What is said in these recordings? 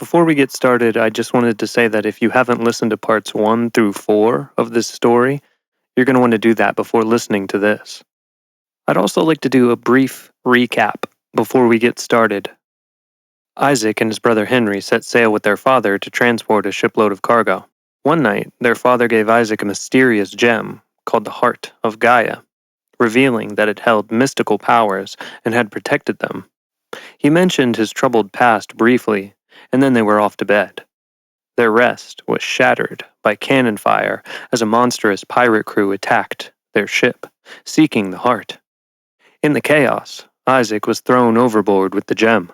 Before we get started, I just wanted to say that if you haven't listened to parts 1 through 4 of this story, you're going to want to do that before listening to this. I'd also like to do a brief recap before we get started. Isaac and his brother Henry set sail with their father to transport a shipload of cargo. One night, their father gave Isaac a mysterious gem called the Heart of Gaia, revealing that it held mystical powers and had protected them. He mentioned his troubled past briefly, and then they were off to bed. Their rest was shattered by cannon fire as a monstrous pirate crew attacked their ship, seeking the heart. In the chaos, Isaac was thrown overboard with the gem.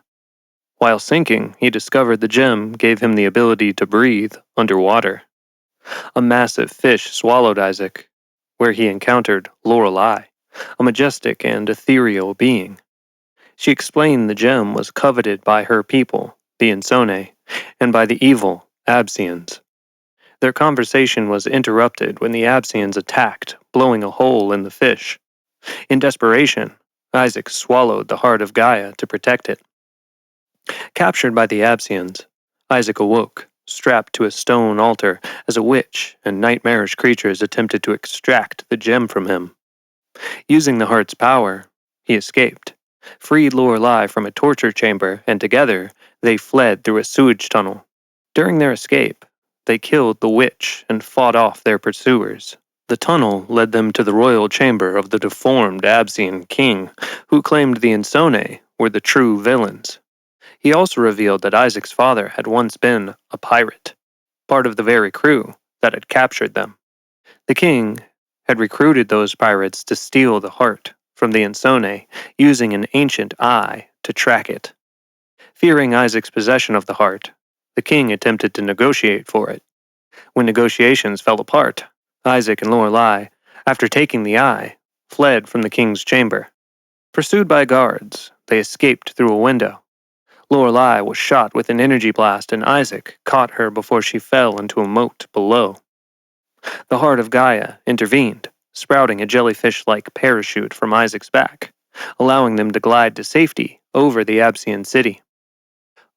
While sinking, he discovered the gem gave him the ability to breathe underwater. A massive fish swallowed Isaac, where he encountered Lorelei, a majestic and ethereal being. She explained the gem was coveted by her people, the Insone, and by the evil Absians. Their conversation was interrupted when the Absians attacked, blowing a hole in the fish. In desperation, Isaac swallowed the heart of Gaia to protect it. Captured by the Absians, Isaac awoke, strapped to a stone altar as a witch and nightmarish creatures attempted to extract the gem from him. Using the heart's power, he escaped, freed Lorelei from a torture chamber, and together they fled through a sewage tunnel. During their escape, they killed the witch and fought off their pursuers. The tunnel led them to the royal chamber of the deformed Absian king, who claimed the Insone were the true villains. He also revealed that Isaac's father had once been a pirate, part of the very crew that had captured them. The king had recruited those pirates to steal the heart from the Insone, using an ancient eye to track it. Fearing Isaac's possession of the heart, the king attempted to negotiate for it. When negotiations fell apart, Isaac and Lorelei, after taking the eye, fled from the king's chamber. Pursued by guards, they escaped through a window. Lorelei was shot with an energy blast, and Isaac caught her before she fell into a moat below. The heart of Gaia intervened, sprouting a jellyfish-like parachute from Isaac's back, allowing them to glide to safety over the Absian city.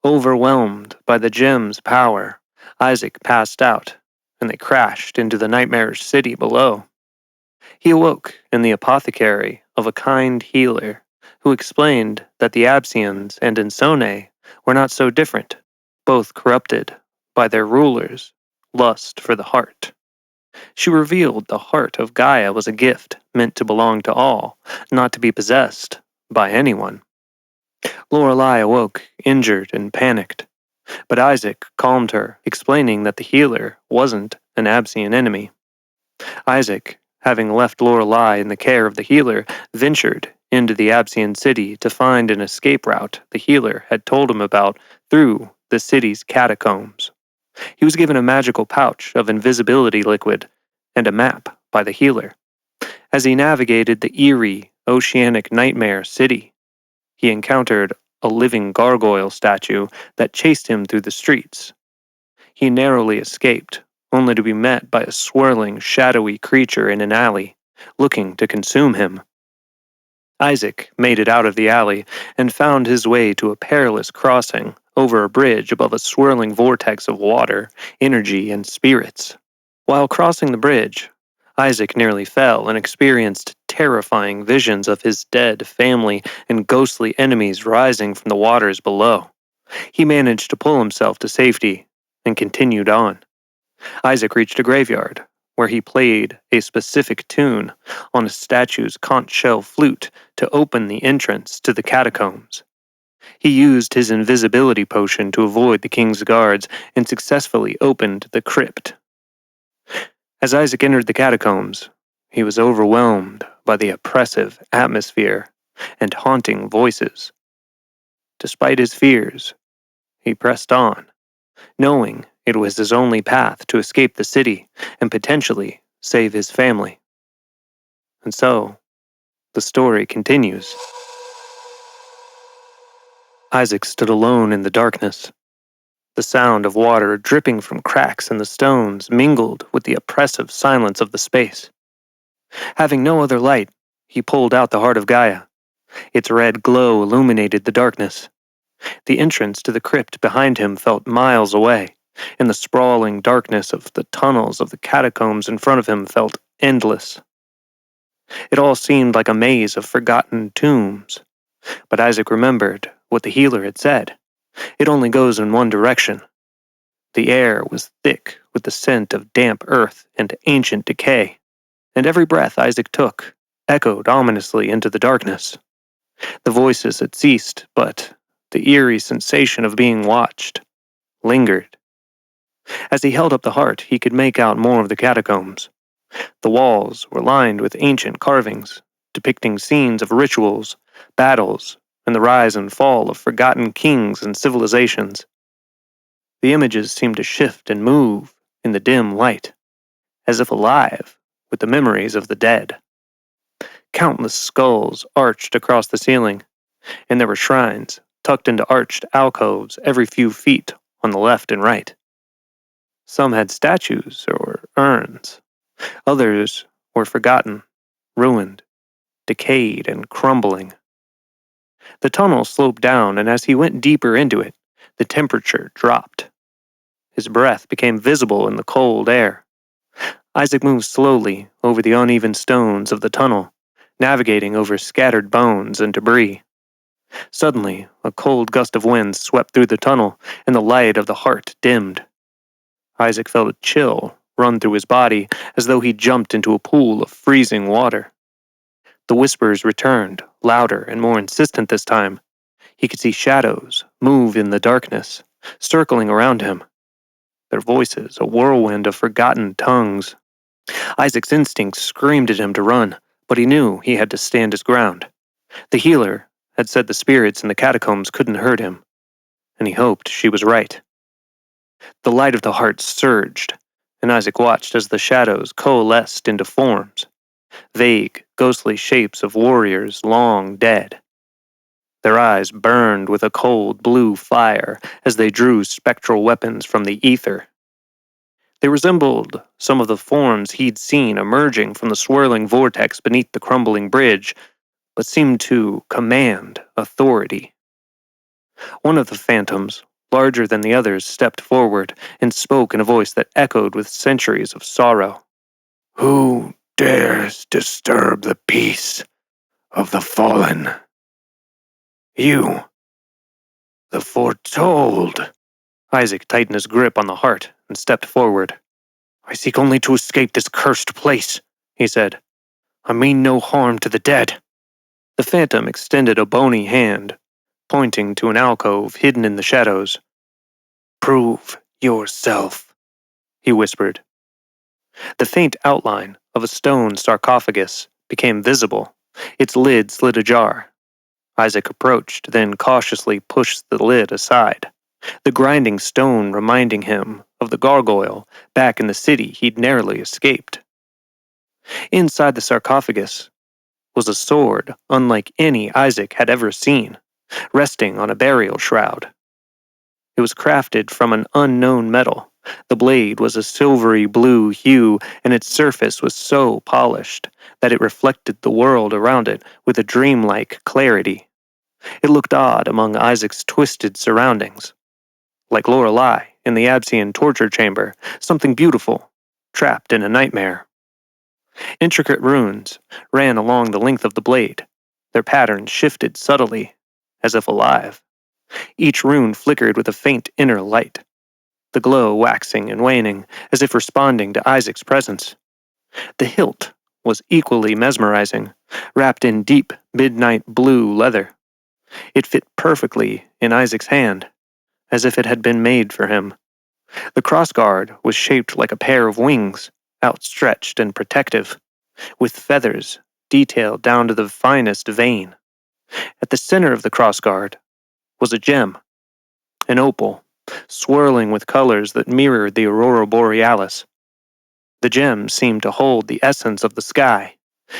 Overwhelmed by the gem's power, Isaac passed out, and they crashed into the nightmarish city below. He awoke in the apothecary of a kind healer, who explained that the Absians and Insone were not so different, both corrupted by their rulers' lust for the heart. She revealed the heart of Gaia was a gift meant to belong to all, not to be possessed by anyone. Lorelei awoke, injured and panicked, but Isaac calmed her, explaining that the healer wasn't an Absian enemy. Isaac, having left Lorelei in the care of the healer, ventured into the Absian city to find an escape route the healer had told him about through the city's catacombs. He was given a magical pouch of invisibility liquid and a map by the healer. As he navigated the eerie, oceanic nightmare city, he encountered a living gargoyle statue that chased him through the streets. He narrowly escaped, only to be met by a swirling, shadowy creature in an alley, looking to consume him. Isaac made it out of the alley and found his way to a perilous crossing over a bridge above a swirling vortex of water, energy, and spirits. While crossing the bridge, Isaac nearly fell and experienced terrifying visions of his dead family and ghostly enemies rising from the waters below. He managed to pull himself to safety and continued on. Isaac reached a graveyard, where he played a specific tune on a statue's conch shell flute to open the entrance to the catacombs. He used his invisibility potion to avoid the king's guards and successfully opened the crypt. As Isaac entered the catacombs, he was overwhelmed by the oppressive atmosphere and haunting voices. Despite his fears, he pressed on, knowing it was his only path to escape the city and potentially save his family. And so, the story continues. Isaac stood alone in the darkness. The sound of water dripping from cracks in the stones mingled with the oppressive silence of the space. Having no other light, he pulled out the heart of Gaia. Its red glow illuminated the darkness. The entrance to the crypt behind him felt miles away, and the sprawling darkness of the tunnels of the catacombs in front of him felt endless. It all seemed like a maze of forgotten tombs, but Isaac remembered what the healer had said. It only goes in one direction. The air was thick with the scent of damp earth and ancient decay, and every breath Isaac took echoed ominously into the darkness. The voices had ceased, but the eerie sensation of being watched lingered. As he held up the heart, he could make out more of the catacombs. The walls were lined with ancient carvings, depicting scenes of rituals, battles, and the rise and fall of forgotten kings and civilizations. The images seemed to shift and move in the dim light, as if alive with the memories of the dead. Countless skulls arched across the ceiling, and there were shrines tucked into arched alcoves every few feet on the left and right. Some had statues or urns. Others were forgotten, ruined, decayed, and crumbling. The tunnel sloped down, and as he went deeper into it, the temperature dropped. His breath became visible in the cold air. Isaac moved slowly over the uneven stones of the tunnel, navigating over scattered bones and debris. Suddenly, a cold gust of wind swept through the tunnel, and the light of the heart dimmed. Isaac felt a chill run through his body, as though he jumped into a pool of freezing water. The whispers returned, louder and more insistent this time. He could see shadows move in the darkness, circling around him. Their voices, a whirlwind of forgotten tongues. Isaac's instincts screamed at him to run, but he knew he had to stand his ground. The healer had said the spirits in the catacombs couldn't hurt him, and he hoped she was right. The light of the heart surged, and Isaac watched as the shadows coalesced into forms, vague, ghostly shapes of warriors long dead. Their eyes burned with a cold blue fire as they drew spectral weapons from the ether. They resembled some of the forms he'd seen emerging from the swirling vortex beneath the crumbling bridge, but seemed to command authority. One of the phantoms, larger than the others, stepped forward and spoke in a voice that echoed with centuries of sorrow. "Who dares disturb the peace of the fallen? You, the foretold." Isaac tightened his grip on the heart and stepped forward. "I seek only to escape this cursed place," he said. "I mean no harm to the dead." The phantom extended a bony hand, pointing to an alcove hidden in the shadows. "Prove yourself," he whispered. The faint outline of a stone sarcophagus became visible. Its lid slid ajar. Isaac approached, then cautiously pushed the lid aside, the grinding stone reminding him of the gargoyle back in the city he'd narrowly escaped. Inside the sarcophagus was a sword unlike any Isaac had ever seen, resting on a burial shroud. It was crafted from an unknown metal. The blade was a silvery blue hue, and its surface was so polished that it reflected the world around it with a dreamlike clarity. It looked odd among Isaac's twisted surroundings. Like Lorelei in the Absian torture chamber, something beautiful, trapped in a nightmare. Intricate runes ran along the length of the blade. Their patterns shifted subtly, as if alive. Each rune flickered with a faint inner light, the glow waxing and waning, as if responding to Isaac's presence. The hilt was equally mesmerizing, wrapped in deep, midnight blue leather. It fit perfectly in Isaac's hand, as if it had been made for him. The crossguard was shaped like a pair of wings, outstretched and protective, with feathers detailed down to the finest vein. At the center of the crossguard was a gem, an opal, swirling with colors that mirrored the aurora borealis. The gem seemed to hold the essence of the sky,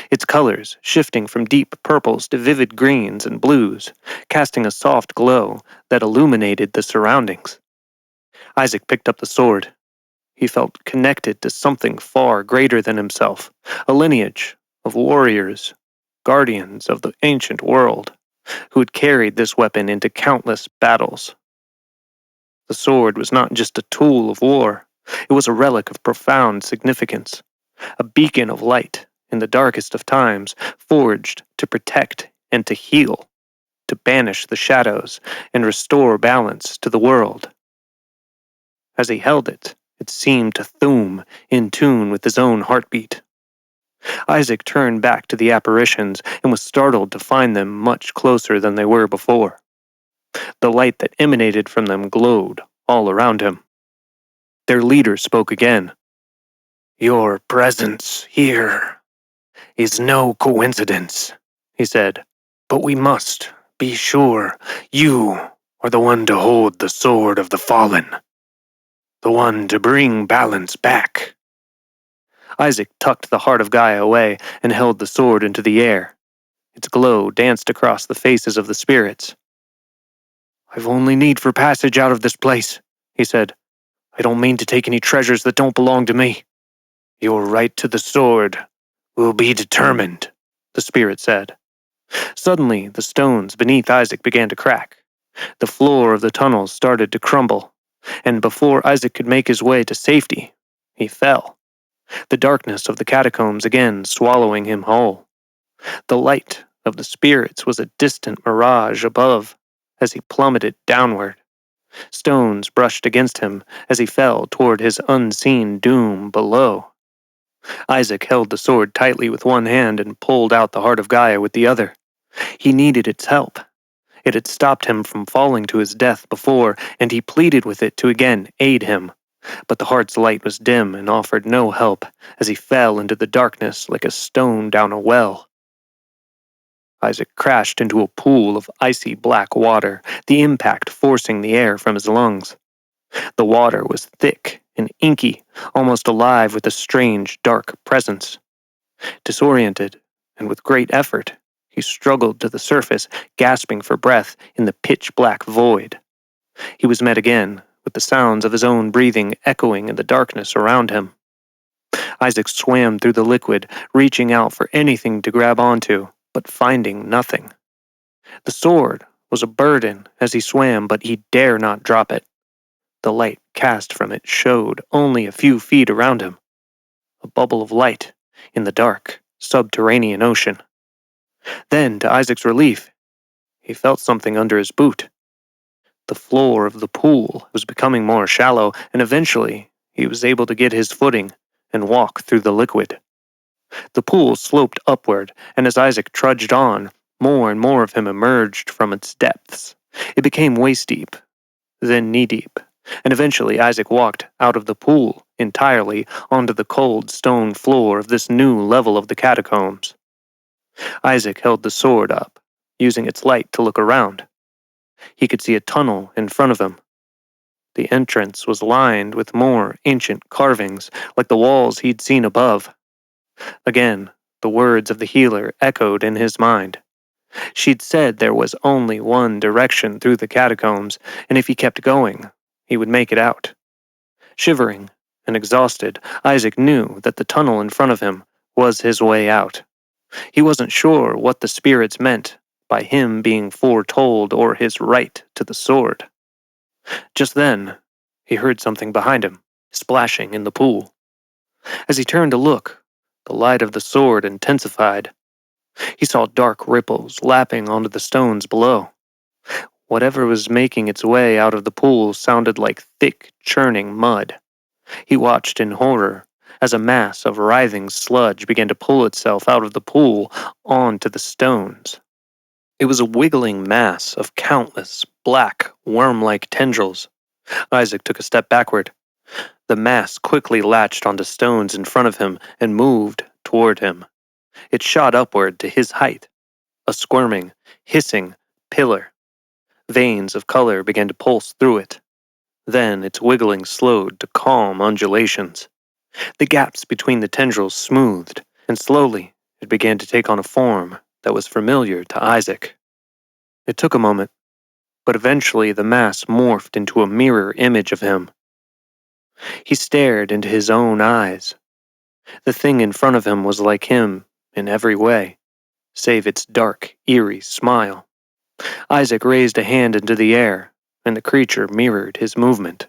its colors shifting from deep purples to vivid greens and blues, casting a soft glow that illuminated the surroundings. Isaac picked up the sword. He felt connected to something far greater than himself, a lineage of warriors, guardians of the ancient world. who had carried this weapon into countless battles. The sword was not just a tool of war, it was a relic of profound significance, a beacon of light in the darkest of times, forged to protect and to heal, to banish the shadows and restore balance to the world. As he held it, it seemed to thum in tune with his own heartbeat. Isaac turned back to the apparitions and was startled to find them much closer than they were before. The light that emanated from them glowed all around him. Their leader spoke again. "Your presence here is no coincidence," he said, "but we must be sure you are the one to hold the sword of the fallen, the one to bring balance back." Isaac tucked the heart of Gaia away and held the sword into the air. Its glow danced across the faces of the spirits. "I've only need for passage out of this place," he said. "I don't mean to take any treasures that don't belong to me." "Your right to the sword will be determined," the spirit said. Suddenly, the stones beneath Isaac began to crack. The floor of the tunnel started to crumble, and before Isaac could make his way to safety, he fell. The darkness of the catacombs again swallowing him whole. The light of the spirits was a distant mirage above as he plummeted downward. Stones brushed against him as he fell toward his unseen doom below. Isaac held the sword tightly with one hand and pulled out the heart of Gaia with the other. He needed its help. It had stopped him from falling to his death before, and he pleaded with it to again aid him. But the heart's light was dim and offered no help as he fell into the darkness like a stone down a well. Isaac crashed into a pool of icy black water, the impact forcing the air from his lungs. The water was thick and inky, almost alive with a strange, dark presence. Disoriented, and with great effort, he struggled to the surface, gasping for breath in the pitch-black void. He was met again with the sounds of his own breathing echoing in the darkness around him. Isaac swam through the liquid, reaching out for anything to grab onto, but finding nothing. The sword was a burden as he swam, but he dare not drop it. The light cast from it showed only a few feet around him. A bubble of light in the dark, subterranean ocean. Then, to Isaac's relief, he felt something under his boot. The floor of the pool was becoming more shallow, and eventually he was able to get his footing and walk through the liquid. The pool sloped upward, and as Isaac trudged on, more and more of him emerged from its depths. It became waist-deep, then knee-deep, and eventually Isaac walked out of the pool entirely onto the cold stone floor of this new level of the catacombs. Isaac held the sword up, using its light to look around. He could see a tunnel in front of him. The entrance was lined with more ancient carvings, like the walls he'd seen above. Again, the words of the healer echoed in his mind. She'd said there was only one direction through the catacombs, and if he kept going, he would make it out. Shivering and exhausted, Isaac knew that the tunnel in front of him was his way out. He wasn't sure what the spirits meant by him being foretold or his right to the sword. Just then, he heard something behind him, splashing in the pool. As he turned to look, the light of the sword intensified. He saw dark ripples lapping onto the stones below. Whatever was making its way out of the pool sounded like thick, churning mud. He watched in horror as a mass of writhing sludge began to pull itself out of the pool onto the stones. It was a wiggling mass of countless, black, worm-like tendrils. Isaac took a step backward. The mass quickly latched onto stones in front of him and moved toward him. It shot upward to his height, a squirming, hissing pillar. Veins of color began to pulse through it. Then its wiggling slowed to calm undulations. The gaps between the tendrils smoothed, and slowly it began to take on a form that was familiar to Isaac. It took a moment, but eventually the mass morphed into a mirror image of him. He stared into his own eyes. The thing in front of him was like him in every way, save its dark, eerie smile. Isaac raised a hand into the air, and the creature mirrored his movement.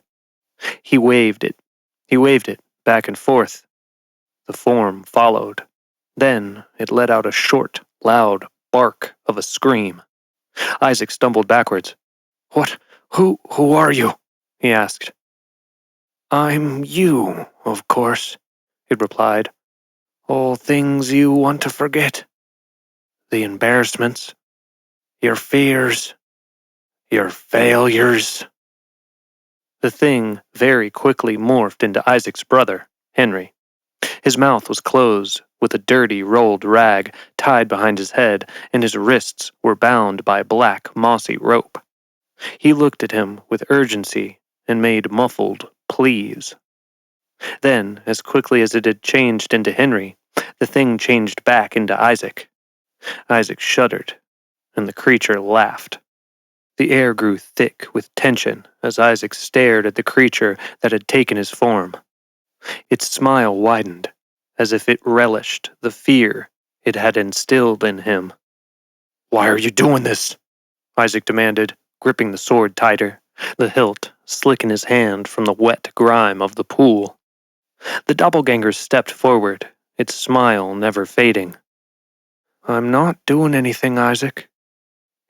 He waved it. He waved it back and forth. The form followed. Then it let out a short, loud bark of a scream. Isaac stumbled backwards. "What? Who are you?" he asked. "I'm you, of course," it replied. "All things you want to forget. The embarrassments, your fears, your failures." The thing very quickly morphed into Isaac's brother, Henry. His mouth was closed with a dirty, rolled rag tied behind his head, and his wrists were bound by black, mossy rope. He looked at him with urgency and made muffled pleas. Then, as quickly as it had changed into Henry, the thing changed back into Isaac. Isaac shuddered, and the creature laughed. The air grew thick with tension as Isaac stared at the creature that had taken his form. Its smile widened, as if it relished the fear it had instilled in him. "Why are you doing this?" Isaac demanded, gripping the sword tighter, the hilt slick in his hand from the wet grime of the pool. The doppelganger stepped forward, its smile never fading. "I'm not doing anything, Isaac,"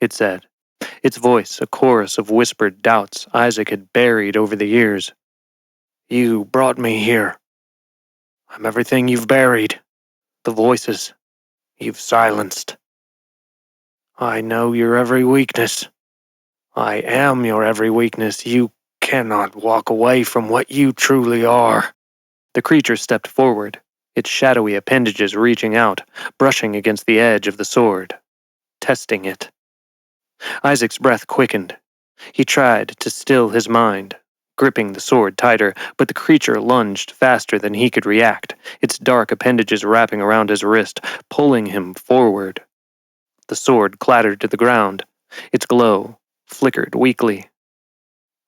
it said, its voice a chorus of whispered doubts Isaac had buried over the years. "You brought me here. I'm everything you've buried, the voices you've silenced. I know your every weakness. I am your every weakness. You cannot walk away from what you truly are." The creature stepped forward, its shadowy appendages reaching out, brushing against the edge of the sword, testing it. Isaac's breath quickened. He tried to still his mind, gripping the sword tighter, but the creature lunged faster than he could react, its dark appendages wrapping around his wrist, pulling him forward. The sword clattered to the ground, its glow flickered weakly.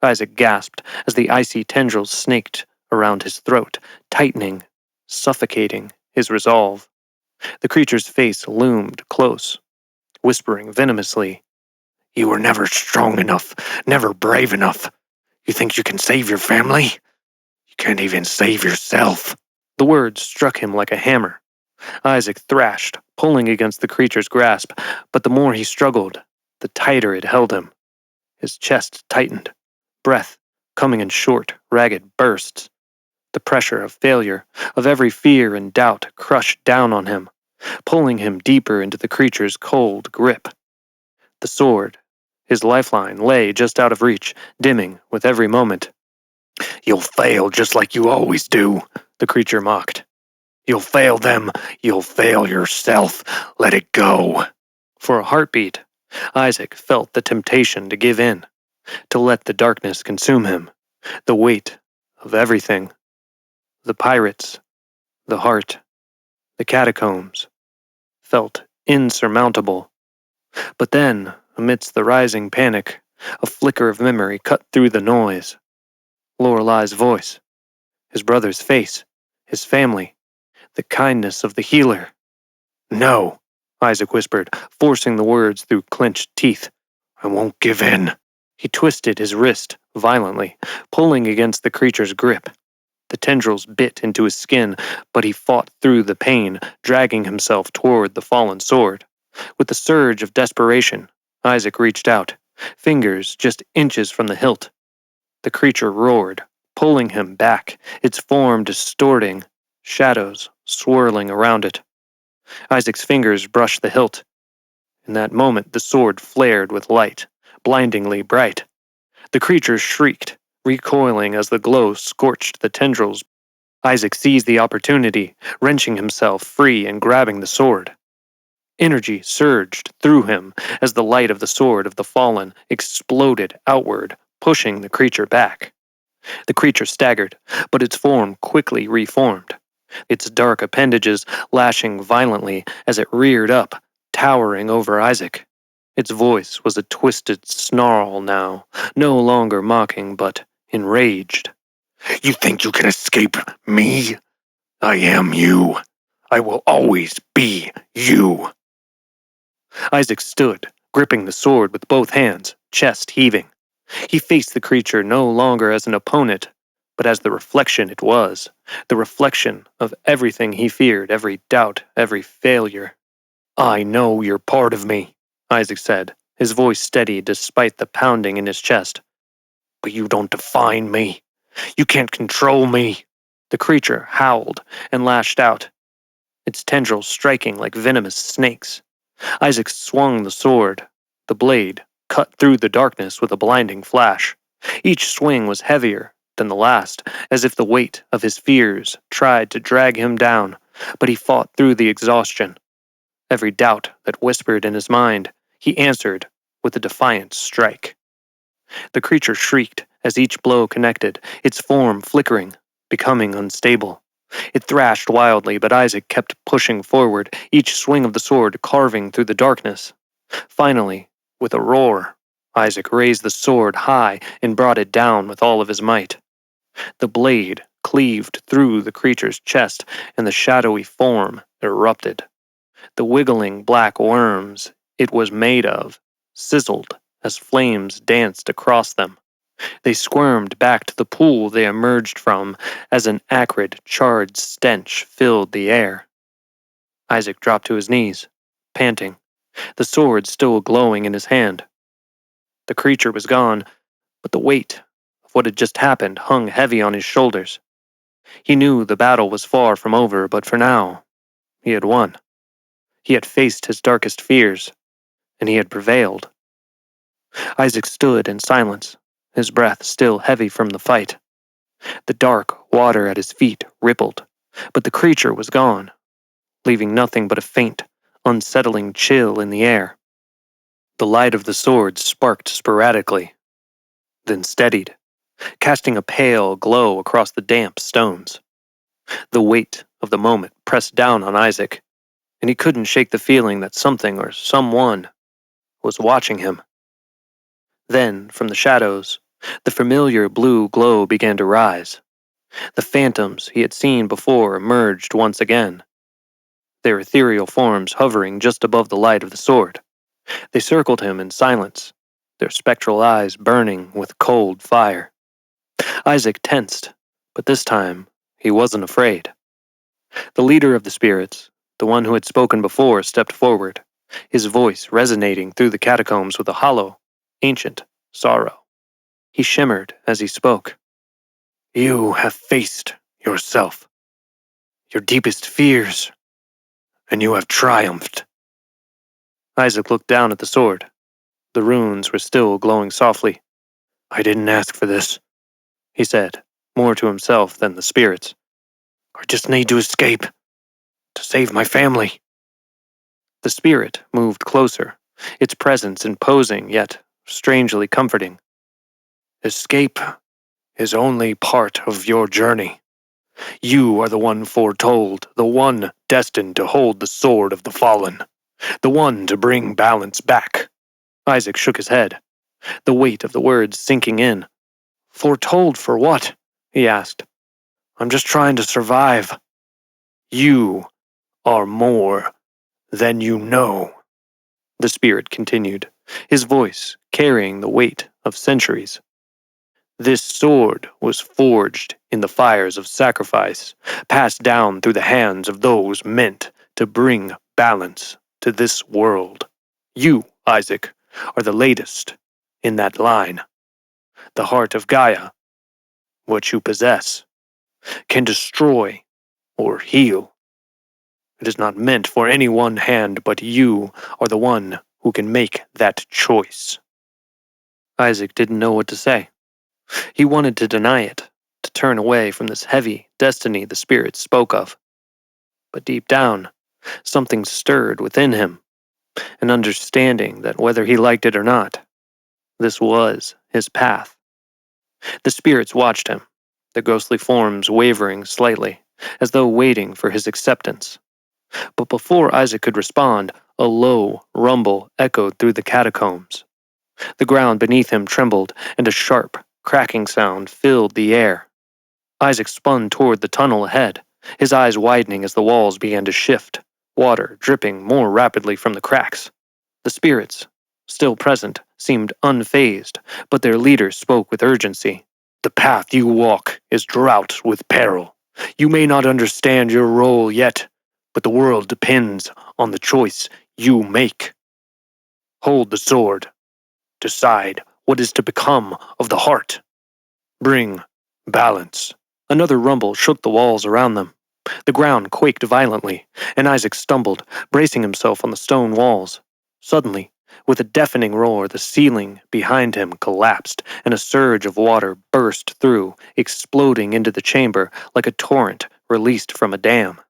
Isaac gasped as the icy tendrils snaked around his throat, tightening, suffocating his resolve. The creature's face loomed close, whispering venomously, "You were never strong enough, never brave enough. You think you can save your family? You can't even save yourself." The words struck him like a hammer. Isaac thrashed, pulling against the creature's grasp, but the more he struggled, the tighter it held him. His chest tightened, breath coming in short, ragged bursts. The pressure of failure, of every fear and doubt, crushed down on him, pulling him deeper into the creature's cold grip. The sword, his lifeline, lay just out of reach, dimming with every moment. "You'll fail just like you always do," the creature mocked. "You'll fail them. You'll fail yourself. Let it go." For a heartbeat, Isaac felt the temptation to give in, to let the darkness consume him, the weight of everything. The pirates, the heart, the catacombs, felt insurmountable. But then, amidst the rising panic, a flicker of memory cut through the noise. Lorelei's voice, his brother's face, his family, the kindness of the healer. "No," Isaac whispered, forcing the words through clenched teeth. "I won't give in." He twisted his wrist violently, pulling against the creature's grip. The tendrils bit into his skin, but he fought through the pain, dragging himself toward the fallen sword. With a surge of desperation, Isaac reached out, fingers just inches from the hilt. The creature roared, pulling him back, its form distorting, shadows swirling around it. Isaac's fingers brushed the hilt. In that moment, the sword flared with light, blindingly bright. The creature shrieked, recoiling as the glow scorched the tendrils. Isaac seized the opportunity, wrenching himself free and grabbing the sword. Energy surged through him as the light of the sword of the fallen exploded outward, pushing the creature back. The creature staggered, but its form quickly reformed, its dark appendages lashing violently as it reared up, towering over Isaac. Its voice was a twisted snarl now, no longer mocking but enraged. "You think you can escape me? I am you. I will always be you." Isaac stood, gripping the sword with both hands, chest heaving. He faced the creature no longer as an opponent, but as the reflection it was, the reflection of everything he feared, every doubt, every failure. "I know you're part of me," Isaac said, his voice steady despite the pounding in his chest. "But you don't define me. You can't control me." The creature howled and lashed out, its tendrils striking like venomous snakes. Isaac swung the sword. The blade cut through the darkness with a blinding flash. Each swing was heavier than the last, as if the weight of his fears tried to drag him down, but he fought through the exhaustion. Every doubt that whispered in his mind, he answered with a defiant strike. The creature shrieked as each blow connected, its form flickering, becoming unstable. It thrashed wildly, but Isaac kept pushing forward, each swing of the sword carving through the darkness. Finally, with a roar, Isaac raised the sword high and brought it down with all of his might. The blade cleaved through the creature's chest, and the shadowy form erupted. The wiggling black worms it was made of sizzled as flames danced across them. They squirmed back to the pool they emerged from as an acrid, charred stench filled the air. Isaac dropped to his knees, panting, the sword still glowing in his hand. The creature was gone, but the weight of what had just happened hung heavy on his shoulders. He knew the battle was far from over, but for now, he had won. He had faced his darkest fears, and he had prevailed. Isaac stood in silence, his breath still heavy from the fight. The dark water at his feet rippled, but the creature was gone, leaving nothing but a faint, unsettling chill in the air. The light of the sword sparked sporadically, then steadied, casting a pale glow across the damp stones. The weight of the moment pressed down on Isaac, and he couldn't shake the feeling that something or someone was watching him. Then, from the shadows, the familiar blue glow began to rise. The phantoms he had seen before emerged once again, their ethereal forms hovering just above the light of the sword. They circled him in silence, their spectral eyes burning with cold fire. Isaac tensed, but this time he wasn't afraid. The leader of the spirits, the one who had spoken before, stepped forward, his voice resonating through the catacombs with a hollow, ancient sorrow. He shimmered as he spoke. "You have faced yourself, your deepest fears, and you have triumphed." Isaac looked down at the sword. The runes were still glowing softly. "I didn't ask for this," he said, more to himself than the spirits. "I just need to escape, to save my family." The spirit moved closer, its presence imposing yet strangely comforting. "Escape is only part of your journey. You are the one foretold, the one destined to hold the sword of the fallen, the one to bring balance back." Isaac shook his head, the weight of the words sinking in. "Foretold for what?" he asked. "I'm just trying to survive." "You are more than you know," the spirit continued, his voice carrying the weight of centuries. "This sword was forged in the fires of sacrifice, passed down through the hands of those meant to bring balance to this world. You, Isaac, are the latest in that line. The heart of Gaia, what you possess, can destroy or heal. It is not meant for any one hand, but you are the one who can make that choice." Isaac didn't know what to say. He wanted to deny it, to turn away from this heavy destiny the spirits spoke of. But deep down, something stirred within him, an understanding that whether he liked it or not, this was his path. The spirits watched him, their ghostly forms wavering slightly, as though waiting for his acceptance. But before Isaac could respond, a low rumble echoed through the catacombs. The ground beneath him trembled, and a sharp, cracking sound filled the air. Isaac spun toward the tunnel ahead, his eyes widening as the walls began to shift, water dripping more rapidly from the cracks. The spirits, still present, seemed unfazed, but their leader spoke with urgency. The path you walk is draught with peril. You may not understand your role yet, but the world depends on the choice you make. Hold the sword. Decide what is to become of the heart. Bring balance. Another rumble shook the walls around them. The ground quaked violently, and Isaac stumbled, bracing himself on the stone walls. Suddenly, with a deafening roar, the ceiling behind him collapsed, and a surge of water burst through, exploding into the chamber like a torrent released from a dam.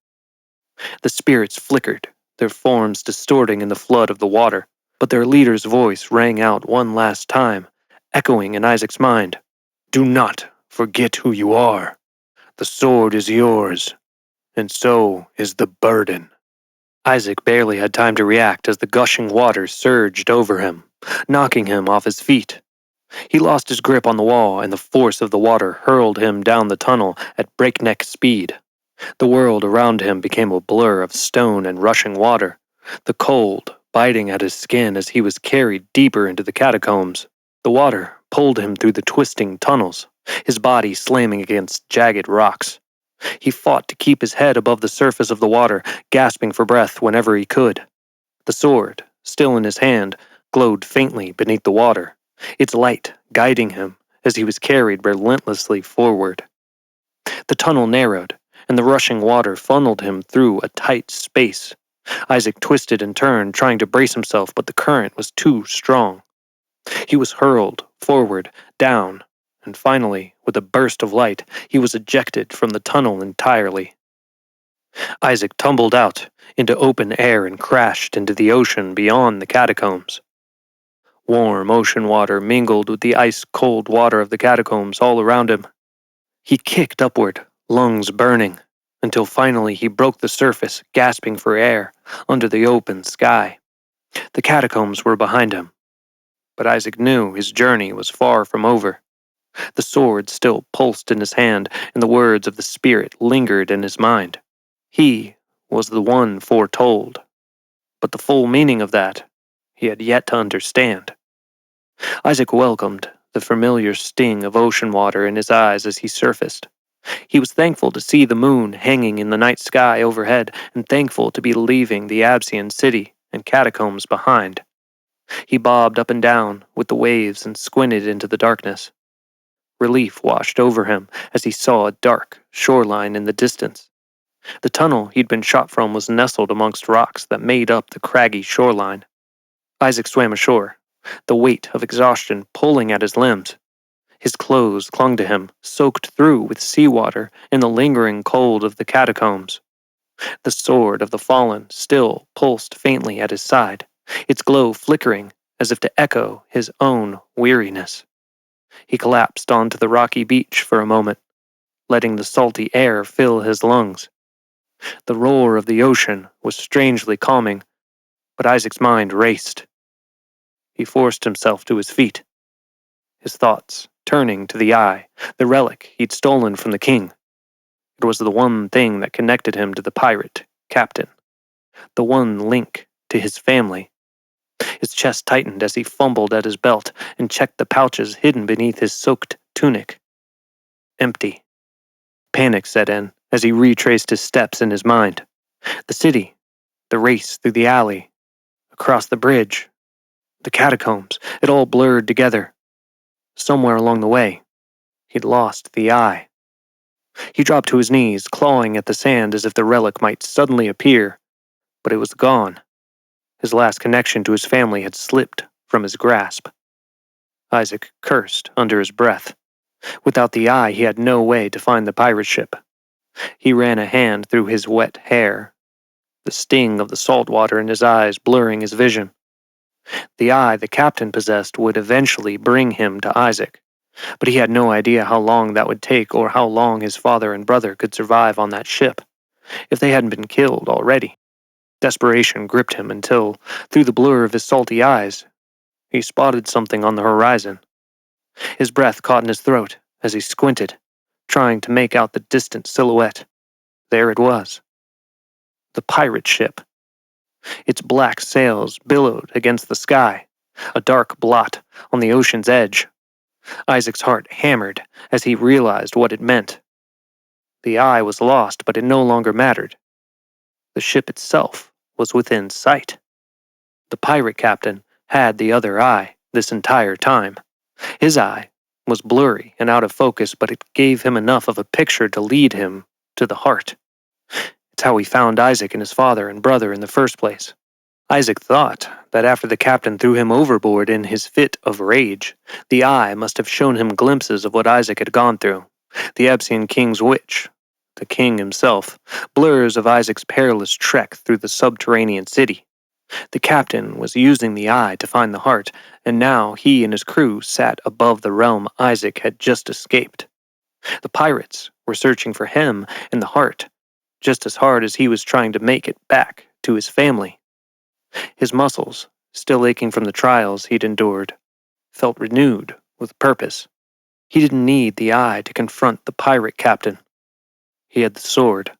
The spirits flickered, their forms distorting in the flood of the water, but their leader's voice rang out one last time, echoing in Isaac's mind. Do not forget who you are. The sword is yours, and so is the burden. Isaac barely had time to react as the gushing water surged over him, knocking him off his feet. He lost his grip on the wall, and the force of the water hurled him down the tunnel at breakneck speed. The world around him became a blur of stone and rushing water, the cold biting at his skin as he was carried deeper into the catacombs. The water pulled him through the twisting tunnels, his body slamming against jagged rocks. He fought to keep his head above the surface of the water, gasping for breath whenever he could. The sword, still in his hand, glowed faintly beneath the water, its light guiding him as he was carried relentlessly forward. The tunnel narrowed, and the rushing water funneled him through a tight space. Isaac twisted and turned, trying to brace himself, but the current was too strong. He was hurled forward, down, and finally, with a burst of light, he was ejected from the tunnel entirely. Isaac tumbled out into open air and crashed into the ocean beyond the catacombs. Warm ocean water mingled with the ice-cold water of the catacombs all around him. He kicked upward, lungs burning, until finally he broke the surface, gasping for air, under the open sky. The catacombs were behind him, but Isaac knew his journey was far from over. The sword still pulsed in his hand, and the words of the spirit lingered in his mind. He was the one foretold, but the full meaning of that he had yet to understand. Isaac welcomed the familiar sting of ocean water in his eyes as he surfaced. He was thankful to see the moon hanging in the night sky overhead, and thankful to be leaving the Absian city and catacombs behind. He bobbed up and down with the waves and squinted into the darkness. Relief washed over him as he saw a dark shoreline in the distance. The tunnel he'd been shot from was nestled amongst rocks that made up the craggy shoreline. Isaac swam ashore, the weight of exhaustion pulling at his limbs. His clothes clung to him, soaked through with seawater in the lingering cold of the catacombs. The sword of the fallen still pulsed faintly at his side, its glow flickering as if to echo his own weariness. He collapsed onto the rocky beach for a moment, letting the salty air fill his lungs. The roar of the ocean was strangely calming, but Isaac's mind raced. He forced himself to his feet, his thoughts turning to the eye, the relic he'd stolen from the king. It was the one thing that connected him to the pirate captain, the one link to his family. His chest tightened as he fumbled at his belt and checked the pouches hidden beneath his soaked tunic. Empty. Panic set in as he retraced his steps in his mind. The city, the race through the alley, across the bridge, the catacombs, it all blurred together. Somewhere along the way, he'd lost the eye. He dropped to his knees, clawing at the sand as if the relic might suddenly appear, but it was gone. His last connection to his family had slipped from his grasp. Isaac cursed under his breath. Without the eye, he had no way to find the pirate ship. He ran a hand through his wet hair, the sting of the salt water in his eyes blurring his vision. The eye the captain possessed would eventually bring him to Isaac, but he had no idea how long that would take or how long his father and brother could survive on that ship, if they hadn't been killed already. Desperation gripped him until, through the blur of his salty eyes, he spotted something on the horizon. His breath caught in his throat as he squinted, trying to make out the distant silhouette. There it was. The pirate ship. Its black sails billowed against the sky, a dark blot on the ocean's edge. Isaac's heart hammered as he realized what it meant. The eye was lost, but it no longer mattered. The ship itself was within sight. The pirate captain had the other eye this entire time. His eye was blurry and out of focus, but it gave him enough of a picture to lead him to the heart. It's how he found Isaac and his father and brother in the first place. Isaac thought that after the captain threw him overboard in his fit of rage, the eye must have shown him glimpses of what Isaac had gone through. The Absian king's witch, the king himself, blurs of Isaac's perilous trek through the subterranean city. The captain was using the eye to find the heart, and now he and his crew sat above the realm Isaac had just escaped. The pirates were searching for him and the heart, just as hard as he was trying to make it back to his family. His muscles, still aching from the trials he'd endured, felt renewed with purpose. He didn't need the eye to confront the pirate captain. He had the sword,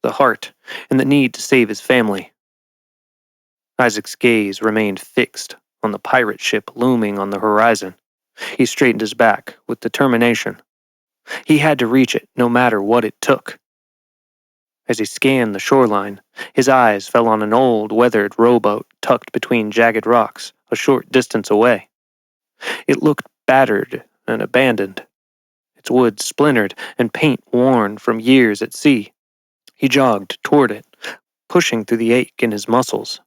the heart, and the need to save his family. Isaac's gaze remained fixed on the pirate ship looming on the horizon. He straightened his back with determination. He had to reach it no matter what it took. As he scanned the shoreline, his eyes fell on an old, weathered rowboat tucked between jagged rocks a short distance away. It looked battered and abandoned, its wood splintered and paint worn from years at sea. He jogged toward it, pushing through the ache in his muscles.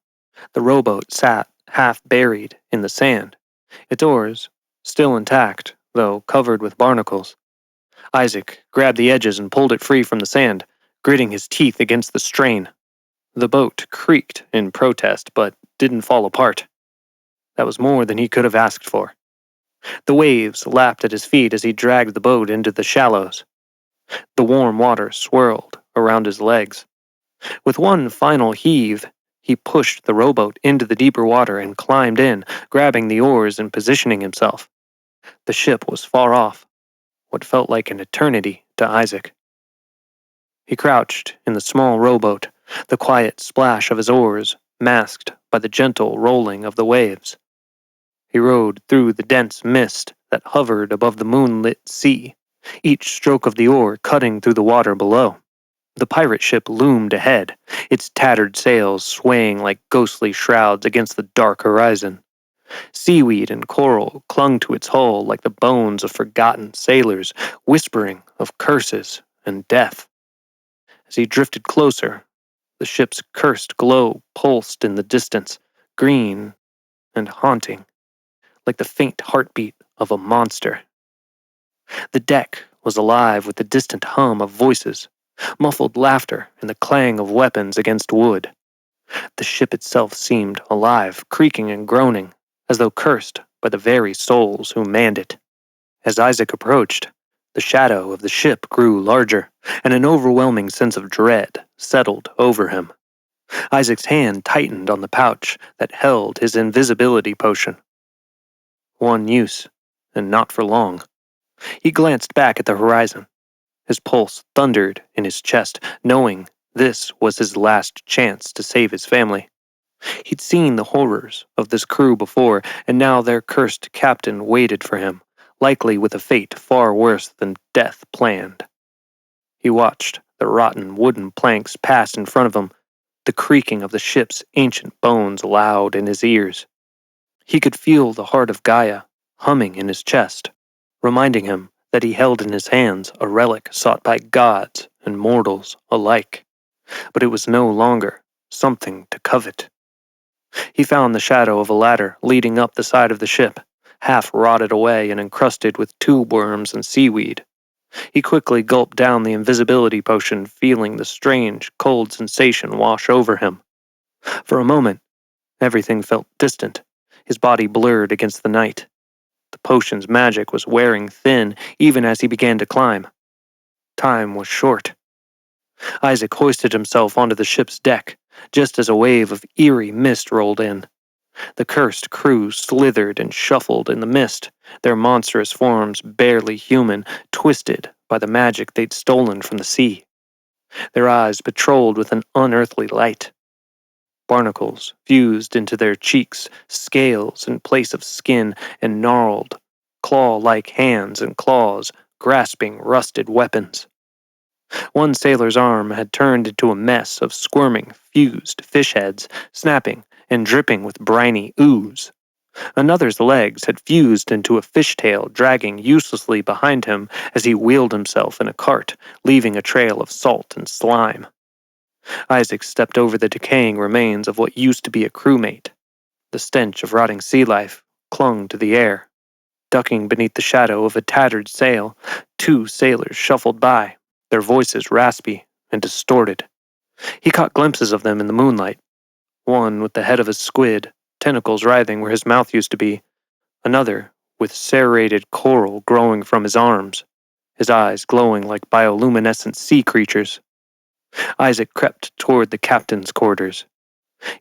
The rowboat sat half buried in the sand, its oars still intact, though covered with barnacles. Isaac grabbed the edges and pulled it free from the sand, gritting his teeth against the strain. The boat creaked in protest, but didn't fall apart. That was more than he could have asked for. The waves lapped at his feet as he dragged the boat into the shallows. The warm water swirled around his legs. With one final heave, he pushed the rowboat into the deeper water and climbed in, grabbing the oars and positioning himself. The ship was far off, what felt like an eternity to Isaac. He crouched in the small rowboat, the quiet splash of his oars masked by the gentle rolling of the waves. He rowed through the dense mist that hovered above the moonlit sea, each stroke of the oar cutting through the water below. The pirate ship loomed ahead, its tattered sails swaying like ghostly shrouds against the dark horizon. Seaweed and coral clung to its hull like the bones of forgotten sailors, whispering of curses and death. As he drifted closer, the ship's cursed glow pulsed in the distance, green and haunting, like the faint heartbeat of a monster. The deck was alive with the distant hum of voices, muffled laughter, and the clang of weapons against wood. The ship itself seemed alive, creaking and groaning, as though cursed by the very souls who manned it. As Isaac approached, the shadow of the ship grew larger, and an overwhelming sense of dread settled over him. Isaac's hand tightened on the pouch that held his invisibility potion. One use, and not for long. He glanced back at the horizon. His pulse thundered in his chest, knowing this was his last chance to save his family. He'd seen the horrors of this crew before, and now their cursed captain waited for him, likely with a fate far worse than death planned. He watched the rotten wooden planks pass in front of him, the creaking of the ship's ancient bones loud in his ears. He could feel the heart of Gaia humming in his chest, reminding him that he held in his hands a relic sought by gods and mortals alike. But it was no longer something to covet. He found the shadow of a ladder leading up the side of the ship, half rotted away and encrusted with tube worms and seaweed. He quickly gulped down the invisibility potion, feeling the strange, cold sensation wash over him. For a moment, everything felt distant, his body blurred against the night. The potion's magic was wearing thin even as he began to climb. Time was short. Isaac hoisted himself onto the ship's deck, just as a wave of eerie mist rolled in. The cursed crew slithered and shuffled in the mist, their monstrous forms barely human, twisted by the magic they'd stolen from the sea. Their eyes patrolled with an unearthly light. barnacles fused into their cheeks, scales in place of skin, and gnarled, claw-like hands and claws grasping rusted weapons. One sailor's arm had turned into a mess of squirming, fused fish heads, snapping and dripping with briny ooze. Another's legs had fused into a fishtail dragging uselessly behind him as he wheeled himself in a cart, leaving a trail of salt and slime. Isaac stepped over the decaying remains of what used to be a crewmate. The stench of rotting sea life clung to the air. Ducking beneath the shadow of a tattered sail, two sailors shuffled by, their voices raspy and distorted. He caught glimpses of them in the moonlight. One with the head of a squid, tentacles writhing where his mouth used to be. Another with serrated coral growing from his arms, his eyes glowing like bioluminescent sea creatures. Isaac crept toward the captain's quarters.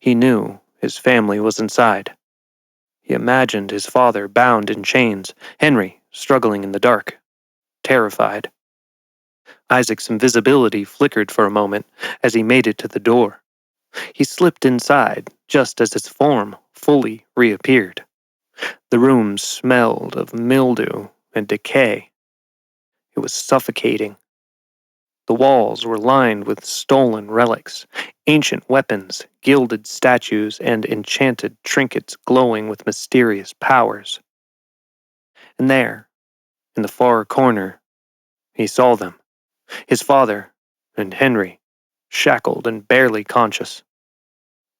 He knew his family was inside. He imagined his father bound in chains, Henry struggling in the dark, terrified. Isaac's invisibility flickered for a moment as he made it to the door. He slipped inside just as his form fully reappeared. The room smelled of mildew and decay. It was suffocating. The walls were lined with stolen relics, ancient weapons, gilded statues, and enchanted trinkets glowing with mysterious powers. And there, in the far corner, he saw them, his father and Henry, shackled and barely conscious.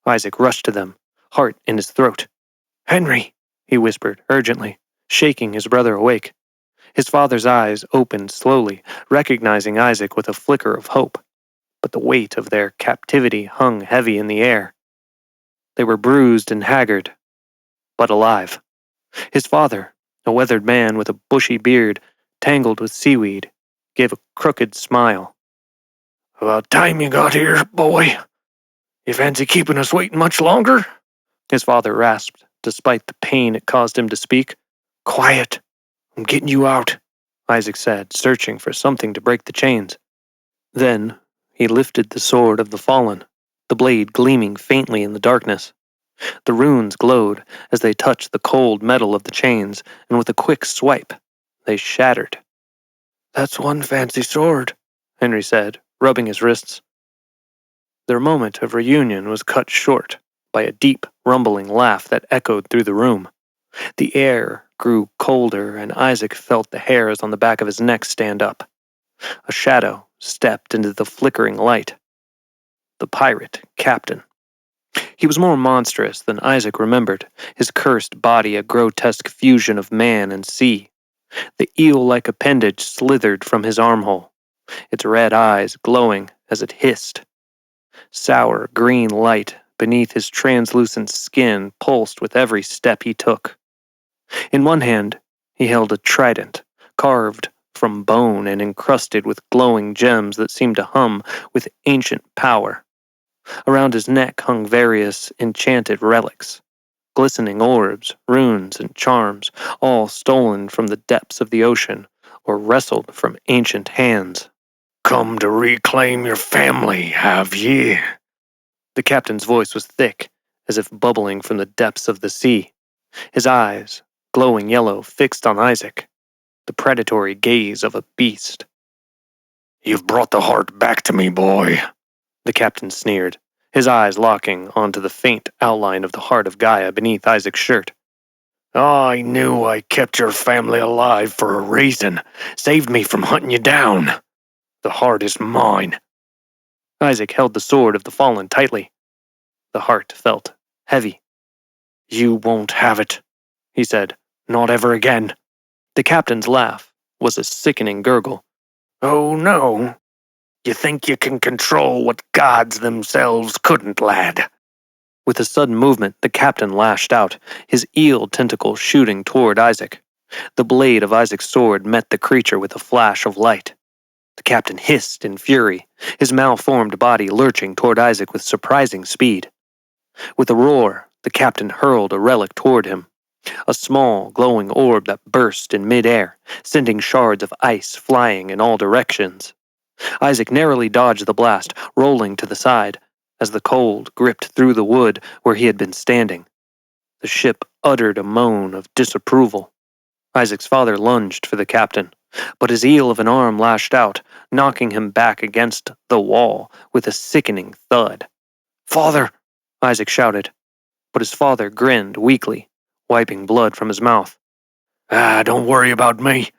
Isaac rushed to them, heart in his throat. "Henry," he whispered urgently, shaking his brother awake. His father's eyes opened slowly, recognizing Isaac with a flicker of hope, but the weight of their captivity hung heavy in the air. They were bruised and haggard, but alive. His father, a weathered man with a bushy beard tangled with seaweed, gave a crooked smile. "About time you got here, boy. You fancy keeping us waiting much longer?" His father rasped, despite the pain it caused him to speak. "Quiet. I'm getting you out," Isaac said, searching for something to break the chains. Then he lifted the sword of the fallen, the blade gleaming faintly in the darkness. The runes glowed as they touched the cold metal of the chains, and with a quick swipe, they shattered. "That's one fancy sword," Henry said, rubbing his wrists. Their moment of reunion was cut short by a deep, rumbling laugh that echoed through the room. The air grew colder, and Isaac felt the hairs on the back of his neck stand up. A shadow stepped into the flickering light. The pirate captain. He was more monstrous than Isaac remembered, his cursed body a grotesque fusion of man and sea. The eel-like appendage slithered from his armhole, its red eyes glowing as it hissed. Sour green light beneath his translucent skin pulsed with every step he took. In one hand, he held a trident, carved from bone and encrusted with glowing gems that seemed to hum with ancient power. Around his neck hung various enchanted relics, glistening orbs, runes, and charms, all stolen from the depths of the ocean or wrestled from ancient hands. "Come to reclaim your family, have ye?" The captain's voice was thick, as if bubbling from the depths of the sea. His eyes, glowing yellow, fixed on Isaac, the predatory gaze of a beast. "You've brought the heart back to me, boy," the captain sneered, his eyes locking onto the faint outline of the heart of Gaia beneath Isaac's shirt. "I knew I kept your family alive for a reason, saved me from hunting you down. The heart is mine." Isaac held the sword of the fallen tightly. The heart felt heavy. "You won't have it," he said. "Not ever again." The captain's laugh was a sickening gurgle. "Oh no. You think you can control what gods themselves couldn't, lad?" With a sudden movement, the captain lashed out, his eel tentacle shooting toward Isaac. The blade of Isaac's sword met the creature with a flash of light. The captain hissed in fury, his malformed body lurching toward Isaac with surprising speed. With a roar, the captain hurled a relic toward him, a small, glowing orb that burst in midair, sending shards of ice flying in all directions. Isaac narrowly dodged the blast, rolling to the side, as the cold gripped through the wood where he had been standing. The ship uttered a moan of disapproval. Isaac's father lunged for the captain, but his eel of an arm lashed out, knocking him back against the wall with a sickening thud. "Father!" Isaac shouted, but his father grinned weakly, wiping blood from his mouth. Don't worry about me.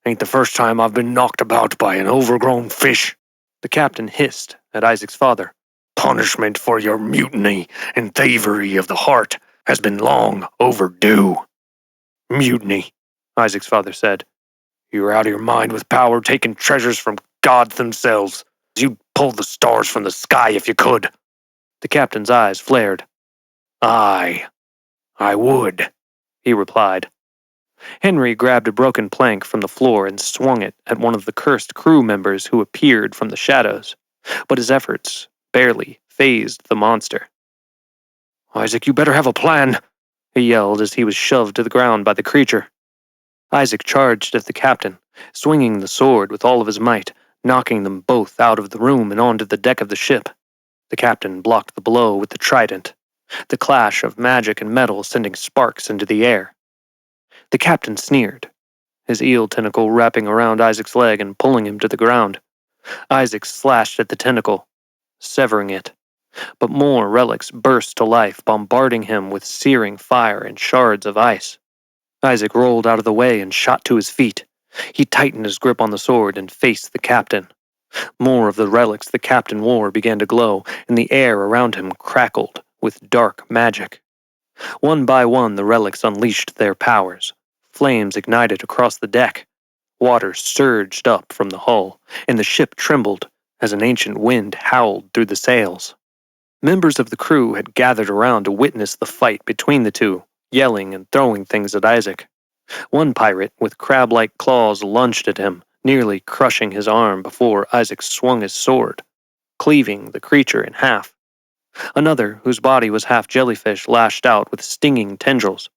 Ain't the first time I've been knocked about by an overgrown fish." The captain hissed at Isaac's father. "Punishment for your mutiny and thievery of the heart has been long overdue." "Mutiny," Isaac's father said. "You're out of your mind with power, taking treasures from gods themselves. You'd pull the stars from the sky if you could." The captain's eyes flared. "I would," he replied. Henry grabbed a broken plank from the floor and swung it at one of the cursed crew members who appeared from the shadows, but his efforts barely fazed the monster. "Isaac, you better have a plan," he yelled as he was shoved to the ground by the creature. Isaac charged at the captain, swinging the sword with all of his might, knocking them both out of the room and onto the deck of the ship. The captain blocked the blow with the trident, the clash of magic and metal sending sparks into the air. The captain sneered, his eel tentacle wrapping around Isaac's leg and pulling him to the ground. Isaac slashed at the tentacle, severing it, but more relics burst to life, bombarding him with searing fire and shards of ice. Isaac rolled out of the way and shot to his feet. He tightened his grip on the sword and faced the captain. More of the relics the captain wore began to glow, and the air around him crackled with dark magic. One by one, the relics unleashed their powers. Flames ignited across the deck. Water surged up from the hull, and the ship trembled as an ancient wind howled through the sails. Members of the crew had gathered around to witness the fight between the two, yelling and throwing things at Isaac. One pirate with crab-like claws lunged at him, nearly crushing his arm before Isaac swung his sword, cleaving the creature in half. Another, whose body was half jellyfish, lashed out with stinging tendrils,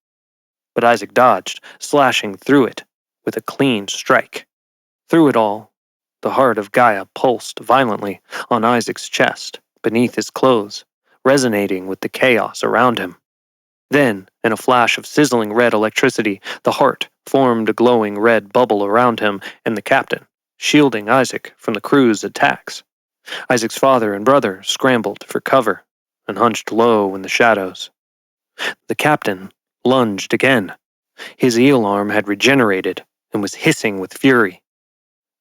but Isaac dodged, slashing through it with a clean strike. Through it all, the heart of Gaia pulsed violently on Isaac's chest, beneath his clothes, resonating with the chaos around him. Then, in a flash of sizzling red electricity, the heart formed a glowing red bubble around him and the captain, shielding Isaac from the crew's attacks. Isaac's father and brother scrambled for cover and hunched low in the shadows. The captain lunged again. His eel arm had regenerated and was hissing with fury.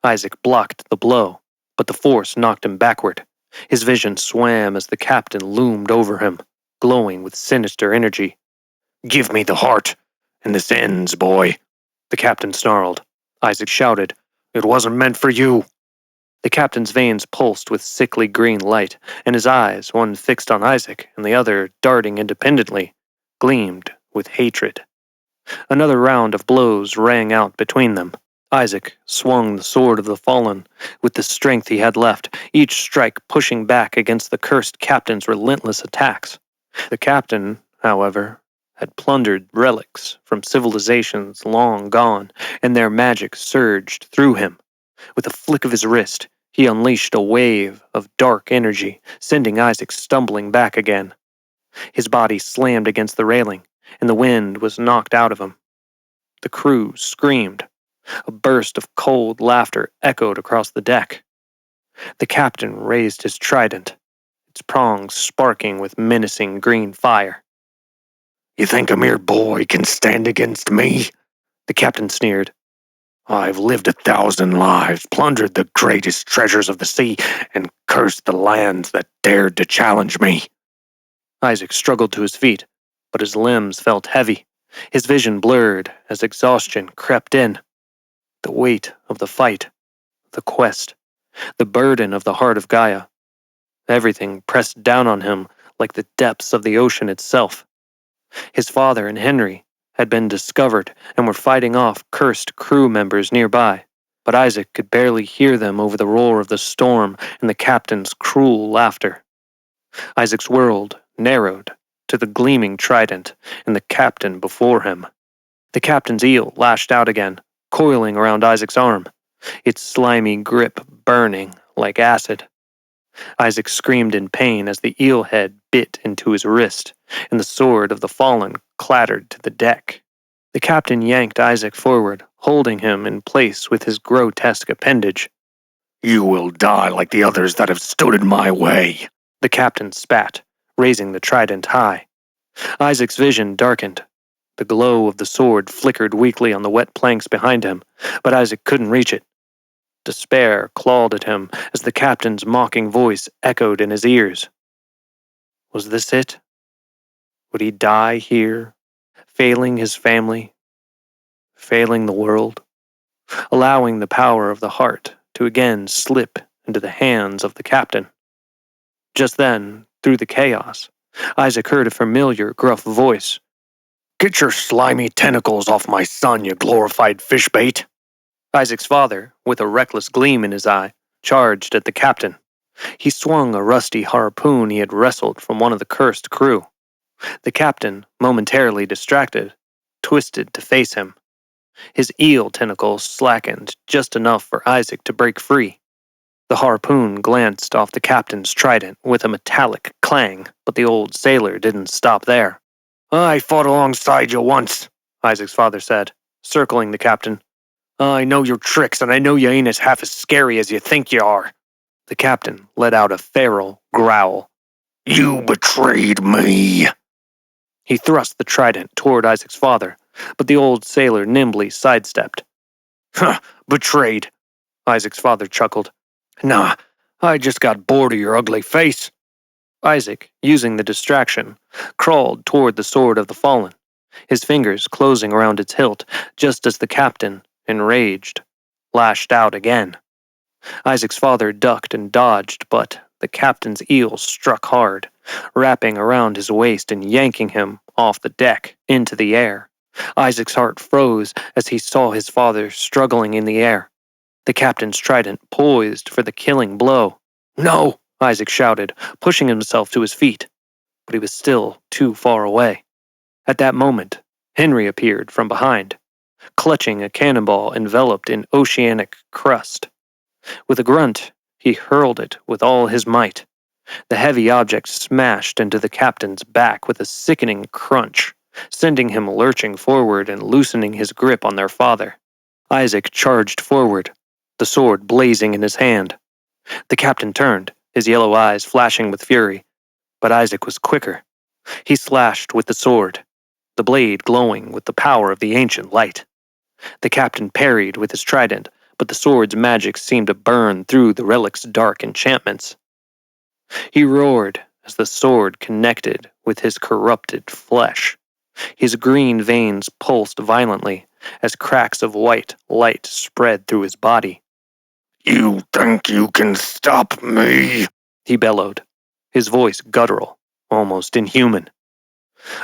Isaac blocked the blow, but the force knocked him backward. His vision swam as the captain loomed over him, glowing with sinister energy. "Give me the heart, and this ends, boy," the captain snarled. Isaac shouted, "It wasn't meant for you." The captain's veins pulsed with sickly green light, and his eyes, one fixed on Isaac and the other darting independently, gleamed with hatred. Another round of blows rang out between them. Isaac swung the sword of the fallen with the strength he had left, each strike pushing back against the cursed captain's relentless attacks. The captain, however, had plundered relics from civilizations long gone, and their magic surged through him. With a flick of his wrist, he unleashed a wave of dark energy, sending Isaac stumbling back again. His body slammed against the railing, and the wind was knocked out of him. The crew screamed. A burst of cold laughter echoed across the deck. The captain raised his trident, its prongs sparking with menacing green fire. "You think a mere boy can stand against me?" the captain sneered. "I've lived 1,000 lives, plundered the greatest treasures of the sea, and cursed the lands that dared to challenge me." Isaac struggled to his feet, but his limbs felt heavy. His vision blurred as exhaustion crept in. The weight of the fight, the quest, the burden of the heart of Gaia. Everything pressed down on him like the depths of the ocean itself. His father and Henry had been discovered and were fighting off cursed crew members nearby, but Isaac could barely hear them over the roar of the storm and the captain's cruel laughter. Isaac's world narrowed to the gleaming trident and the captain before him. The captain's eel lashed out again, coiling around Isaac's arm, its slimy grip burning like acid. Isaac screamed in pain as the eel head bit into his wrist, and the sword of the fallen clattered to the deck. The captain yanked Isaac forward, holding him in place with his grotesque appendage. "You will die like the others that have stood in my way," the captain spat, raising the trident high. Isaac's vision darkened. The glow of the sword flickered weakly on the wet planks behind him, but Isaac couldn't reach it. Despair clawed at him as the captain's mocking voice echoed in his ears. Was this it? Would he die here, failing his family, failing the world, allowing the power of the heart to again slip into the hands of the captain? Just then, through the chaos, Isaac heard a familiar, gruff voice. "Get your slimy tentacles off my son, you glorified fishbait!" Isaac's father, with a reckless gleam in his eye, charged at the captain. He swung a rusty harpoon he had wrestled from one of the cursed crew. The captain, momentarily distracted, twisted to face him. His eel tentacles slackened just enough for Isaac to break free. The harpoon glanced off the captain's trident with a metallic clang, but the old sailor didn't stop there. "I fought alongside you once," Isaac's father said, circling the captain. "I know your tricks, and I know you ain't as half as scary as you think you are." The captain let out a feral growl. "You betrayed me." He thrust the trident toward Isaac's father, but the old sailor nimbly sidestepped. "Huh, betrayed," Isaac's father chuckled. "Nah, I just got bored of your ugly face." Isaac, using the distraction, crawled toward the sword of the fallen, his fingers closing around its hilt just as the captain, enraged, lashed out again. Isaac's father ducked and dodged, but the captain's eel struck hard, wrapping around his waist and yanking him off the deck into the air. Isaac's heart froze as he saw his father struggling in the air, the captain's trident poised for the killing blow. "No!" Isaac shouted, pushing himself to his feet, but he was still too far away. At that moment, Henry appeared from behind, clutching a cannonball enveloped in oceanic crust. With a grunt, he hurled it with all his might. The heavy object smashed into the captain's back with a sickening crunch, sending him lurching forward and loosening his grip on their father. Isaac charged forward, the sword blazing in his hand. The captain turned, his yellow eyes flashing with fury, but Isaac was quicker. He slashed with the sword, the blade glowing with the power of the ancient light. The captain parried with his trident, but the sword's magic seemed to burn through the relic's dark enchantments. He roared as the sword connected with his corrupted flesh. His green veins pulsed violently as cracks of white light spread through his body. "You think you can stop me?" he bellowed, his voice guttural, almost inhuman.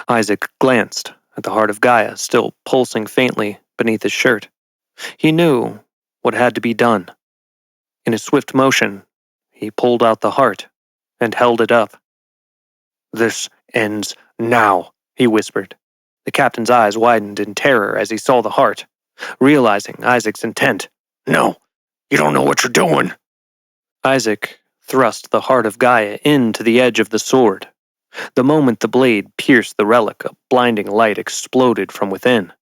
Isaac glanced at the heart of Gaia still pulsing faintly beneath his shirt. He knew what had to be done. In a swift motion, he pulled out the heart and held it up. "This ends now," he whispered. The captain's eyes widened in terror as he saw the heart, realizing Isaac's intent. "No, you don't know what you're doing." Isaac thrust the heart of Gaia into the edge of the sword. The moment the blade pierced the relic, a blinding light exploded from within.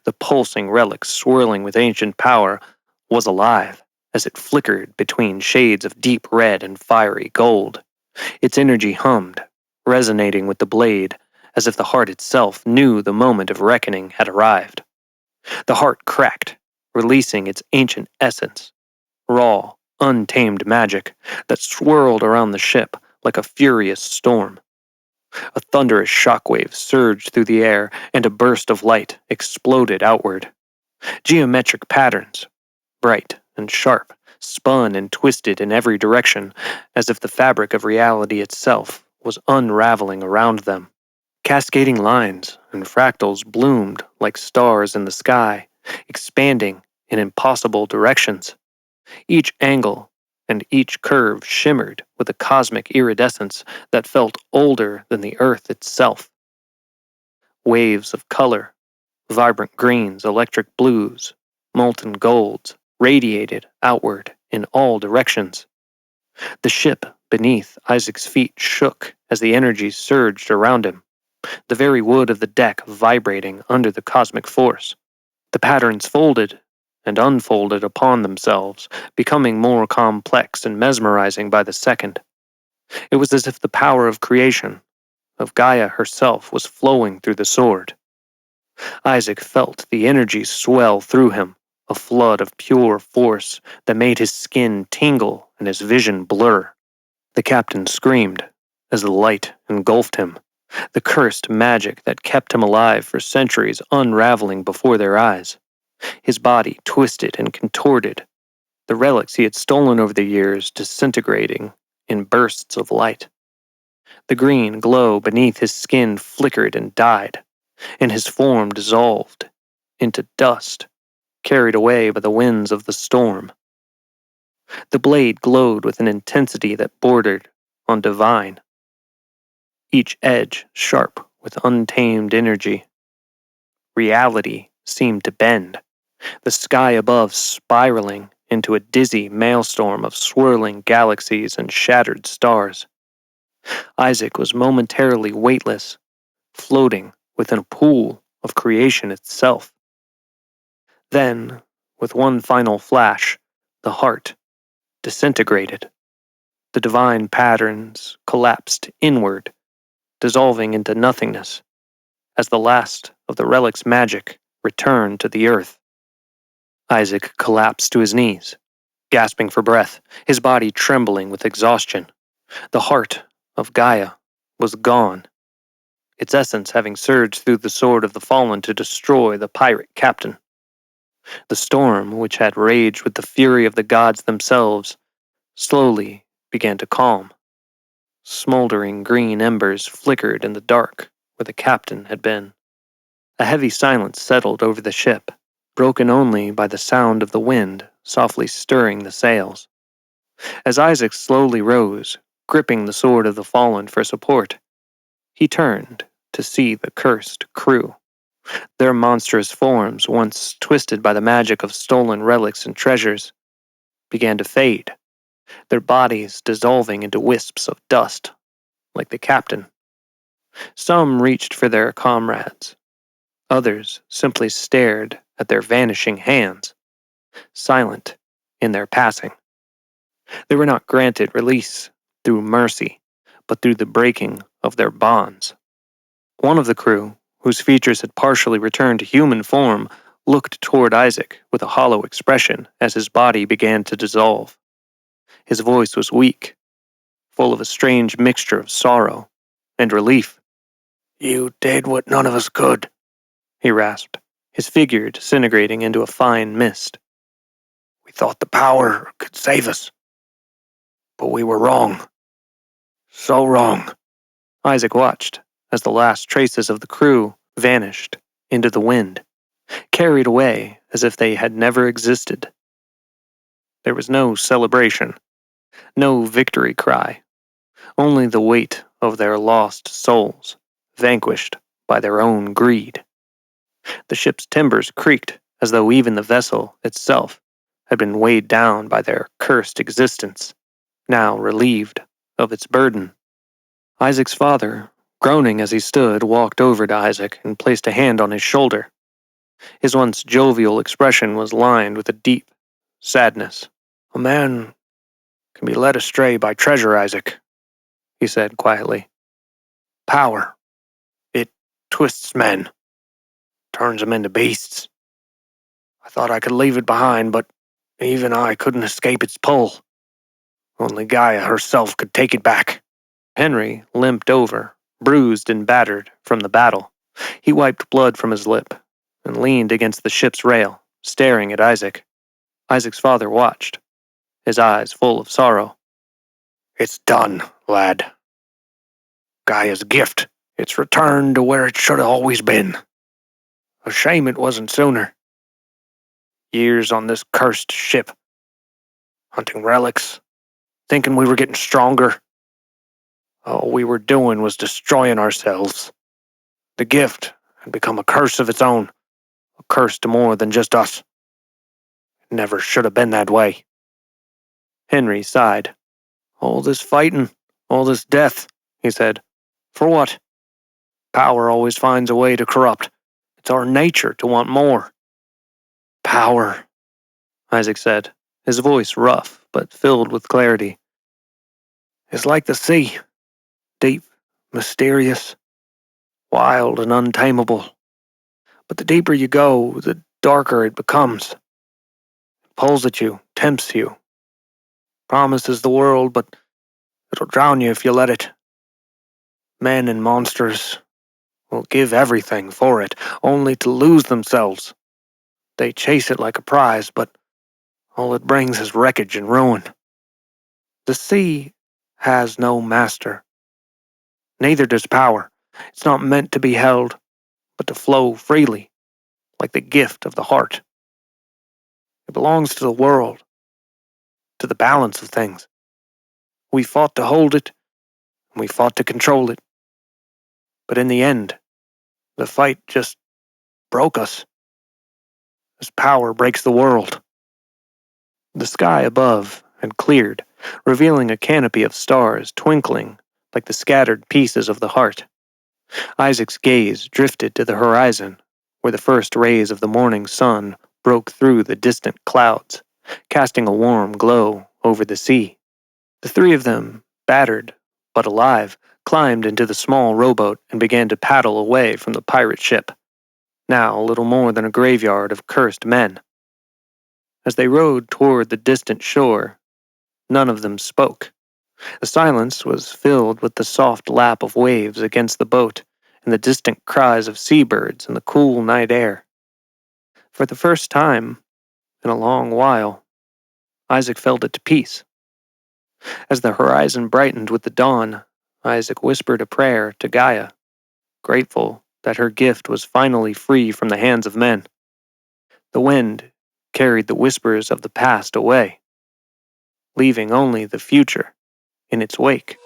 The pulsing relic, swirling with ancient power, was alive as it flickered between shades of deep red and fiery gold. Its energy hummed, resonating with the blade, as if the heart itself knew the moment of reckoning had arrived. The heart cracked, releasing its ancient essence, raw, untamed magic that swirled around the ship like a furious storm. A thunderous shockwave surged through the air, and a burst of light exploded outward. Geometric patterns, bright and sharp, spun and twisted in every direction, as if the fabric of reality itself was unraveling around them. Cascading lines and fractals bloomed like stars in the sky, expanding in impossible directions. Each angle and each curve shimmered with a cosmic iridescence that felt older than the earth itself. Waves of color, vibrant greens, electric blues, molten golds, radiated outward in all directions. The ship Beneath, Isaac's feet shook as the energy surged around him, the very wood of the deck vibrating under the cosmic force. The patterns folded and unfolded upon themselves, becoming more complex and mesmerizing by the second. It was as if the power of creation, of Gaia herself, was flowing through the sword. Isaac felt the energy swell through him, a flood of pure force that made his skin tingle and his vision blur. The captain screamed as the light engulfed him, the cursed magic that kept him alive for centuries unraveling before their eyes. His body twisted and contorted, the relics he had stolen over the years disintegrating in bursts of light. The green glow beneath his skin flickered and died, and his form dissolved into dust, carried away by the winds of the storm. The blade glowed with an intensity that bordered on divine, each edge sharp with untamed energy. Reality seemed to bend, the sky above spiraling into a dizzy maelstrom of swirling galaxies and shattered stars. Isaac was momentarily weightless, floating within a pool of creation itself. Then, with one final flash, the heart disintegrated. The divine patterns collapsed inward, dissolving into nothingness, as the last of the relic's magic returned to the earth. Isaac collapsed to his knees, gasping for breath, his body trembling with exhaustion. The heart of Gaia was gone, its essence having surged through the sword of the fallen to destroy the pirate captain. The storm, which had raged with the fury of the gods themselves, slowly began to calm. Smoldering green embers flickered in the dark where the captain had been. A heavy silence settled over the ship, broken only by the sound of the wind softly stirring the sails. As Isaac slowly rose, gripping the sword of the fallen for support, he turned to see the cursed crew. Their monstrous forms, once twisted by the magic of stolen relics and treasures, began to fade, their bodies dissolving into wisps of dust, like the captain. Some reached for their comrades. Others simply stared at their vanishing hands, silent in their passing. They were not granted release through mercy, but through the breaking of their bonds. One of the crew, whose features had partially returned to human form, looked toward Isaac with a hollow expression as his body began to dissolve. His voice was weak, full of a strange mixture of sorrow and relief. "You did what none of us could," he rasped, his figure disintegrating into a fine mist. "We thought the power could save us. But we were wrong. So wrong." Isaac watched as the last traces of the crew vanished into the wind, carried away as if they had never existed. There was no celebration, no victory cry, only the weight of their lost souls, vanquished by their own greed. The ship's timbers creaked as though even the vessel itself had been weighed down by their cursed existence, now relieved of its burden. Isaac's father, groaning as he stood, walked over to Isaac and placed a hand on his shoulder. His once jovial expression was lined with a deep sadness. "A man can be led astray by treasure, Isaac," he said quietly. "Power. It twists men, turns them into beasts. I thought I could leave it behind, but even I couldn't escape its pull. Only Gaia herself could take it back." Henry limped over, bruised and battered from the battle. He wiped blood from his lip and leaned against the ship's rail, staring at Isaac. Isaac's father watched, his eyes full of sorrow. "It's done, lad. Gaia's gift. It's returned to where it should have always been. A shame it wasn't sooner. Years on this cursed ship, hunting relics, thinking we were getting stronger. All we were doing was destroying ourselves. The gift had become a curse of its own, a curse to more than just us. It never should have been that way." Henry sighed. All this fighting, all this death, he said. For what? Power always finds a way to corrupt. It's our nature to want more. Power, Isaac said, his voice rough but filled with clarity. It's like the sea, deep, mysterious, wild and untamable. But the deeper you go, the darker it becomes. It pulls at you, tempts you, promises the world, but it'll drown you if you let it. Men and monsters will give everything for it, only to lose themselves. They chase it like a prize, but all it brings is wreckage and ruin. The sea has no master. Neither does power. It's not meant to be held, but to flow freely, like the gift of the heart. It belongs to the world, to the balance of things. We fought to hold it, and we fought to control it. But in the end, the fight just broke us, as power breaks the world. The sky above had cleared, revealing a canopy of stars twinkling like the scattered pieces of the heart. Isaac's gaze drifted to the horizon, where the first rays of the morning sun broke through the distant clouds, casting a warm glow over the sea. The three of them, battered but alive, climbed into the small rowboat and began to paddle away from the pirate ship, now little more than a graveyard of cursed men. As they rowed toward the distant shore, none of them spoke. The silence was filled with the soft lap of waves against the boat and the distant cries of seabirds in the cool night air. For the first time in a long while, Isaac felt at peace. As the horizon brightened with the dawn, Isaac whispered a prayer to Gaia, grateful that her gift was finally free from the hands of men. The wind carried the whispers of the past away, leaving only the future in its wake.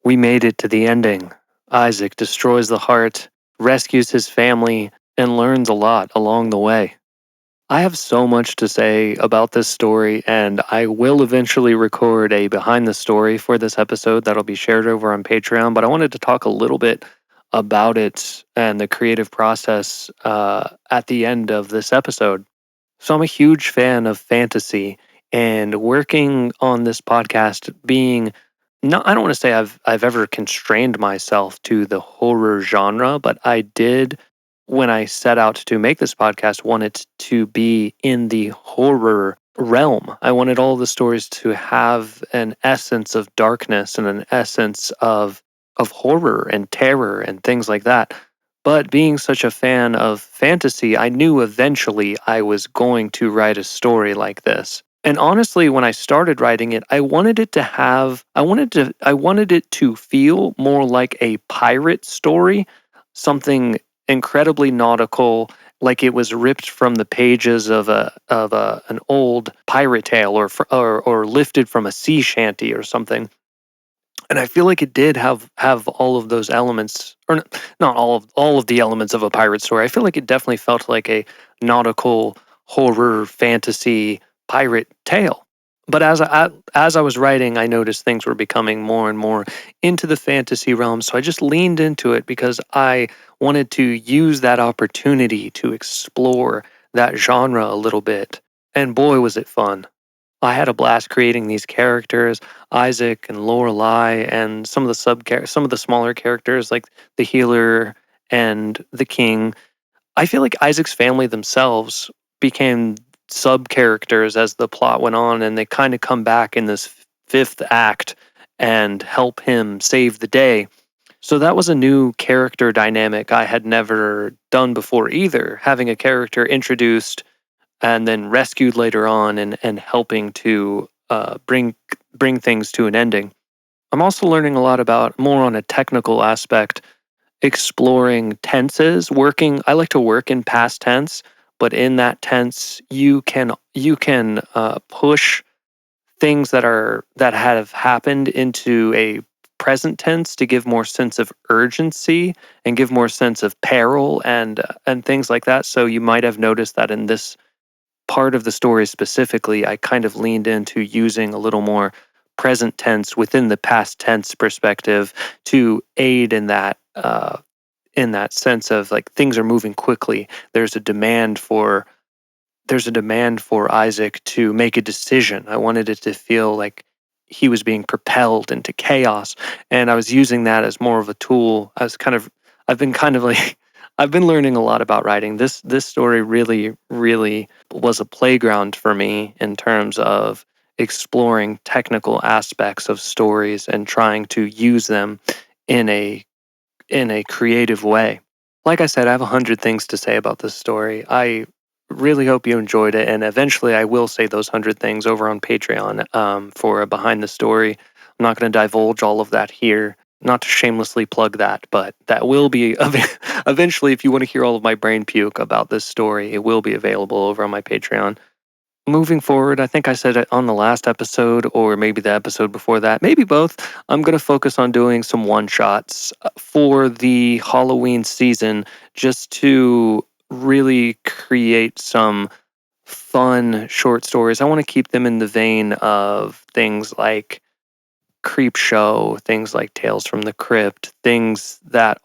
We made it to the ending. Isaac destroys the heart, rescues his family, and learns a lot along the way. I have so much to say about this story, and I will eventually record a behind the story for this episode that'll be shared over on Patreon, but I wanted to talk a little bit about it and the creative process at the end of this episode. So I'm a huge fan of fantasy, and working on this podcast being no, I don't want to say I've ever constrained myself to the horror genre, but I did when I set out to make this podcast want it to be in the horror realm. I wanted all the stories to have an essence of darkness and an essence of horror and terror and things like that. But being such a fan of fantasy, I knew eventually I was going to write a story like this. And honestly, when I started writing it, I wanted it to feel more like a pirate story, something incredibly nautical, like it was ripped from the pages of an old pirate tale or lifted from a sea shanty or something. And I feel like it did have all of those elements, or not all of the elements of a pirate story. I feel like it definitely felt like a nautical horror fantasy pirate tale. But as I was writing, I noticed things were becoming more and more into the fantasy realm. So I just leaned into it because I wanted to use that opportunity to explore that genre a little bit. And boy, was it fun. I had a blast creating these characters, Isaac and Lorelei, and some of the smaller characters like the healer and the king. I feel like Isaac's family themselves became sub characters as the plot went on, and they kind of come back in this fifth act and help him save the day. So that was a new character dynamic I had never done before either, having a character introduced and then rescued later on and helping to bring things to an ending. I'm also learning a lot about more on a technical aspect, exploring tenses, working. I like to work in past tense, but in that tense, you can push things that have happened into a present tense to give more sense of urgency and give more sense of peril and things like that. So you might have noticed that in part of the story specifically, I kind of leaned into using a little more present tense within the past tense perspective to aid in that sense of like things are moving quickly. There's a demand for Isaac to make a decision. I wanted it to feel like he was being propelled into chaos, and I was using that as more of a tool. I've been kind of like I've been learning a lot about writing. This story really was a playground for me in terms of exploring technical aspects of stories and trying to use them in a creative way. Like I said, I have 100 things to say about this story. I really hope you enjoyed it, and eventually I will say those 100 things over on Patreon for a behind the story. I'm not going to divulge all of that here, not to shamelessly plug that, but that will be eventually. If you want to hear all of my brain puke about this story, it will be available over on my Patreon. Moving forward, I think I said it on the last episode or maybe the episode before that, maybe both. I'm going to focus on doing some one shots for the Halloween season just to really create some fun short stories. I want to keep them in the vein of things like Creep Show, things like Tales from the Crypt, things that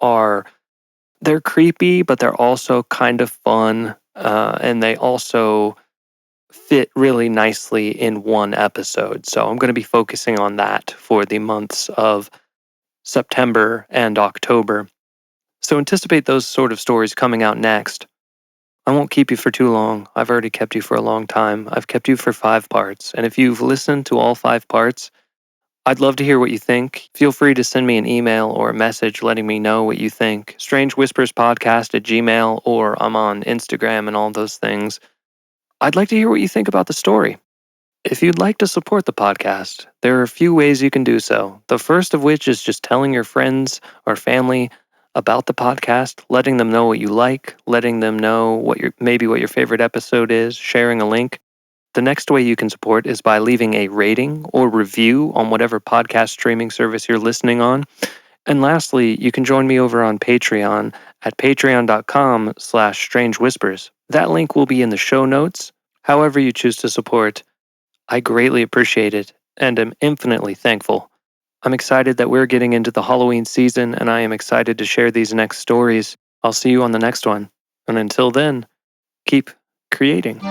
they're creepy, but they're also kind of fun, and they also fit really nicely in one episode. So I'm going to be focusing on that for the months of September and October. So anticipate those sort of stories coming out next. I won't keep you for too long. I've already kept you for a long time. I've kept you for 5 parts. And if you've listened to all 5 parts, I'd love to hear what you think. Feel free to send me an email or a message letting me know what you think. strangewhisperspodcast@gmail.com, or I'm on Instagram and all those things. I'd like to hear what you think about the story. If you'd like to support the podcast, there are a few ways you can do so. The first of which is just telling your friends or family about the podcast, letting them know what you like, letting them know what your favorite episode is, sharing a link. The next way you can support is by leaving a rating or review on whatever podcast streaming service you're listening on. And lastly, you can join me over on Patreon at patreon.com/strangewhispers. That link will be in the show notes. However you choose to support, I greatly appreciate it and am infinitely thankful. I'm excited that we're getting into the Halloween season, and I am excited to share these next stories. I'll see you on the next one. And until then, keep creating.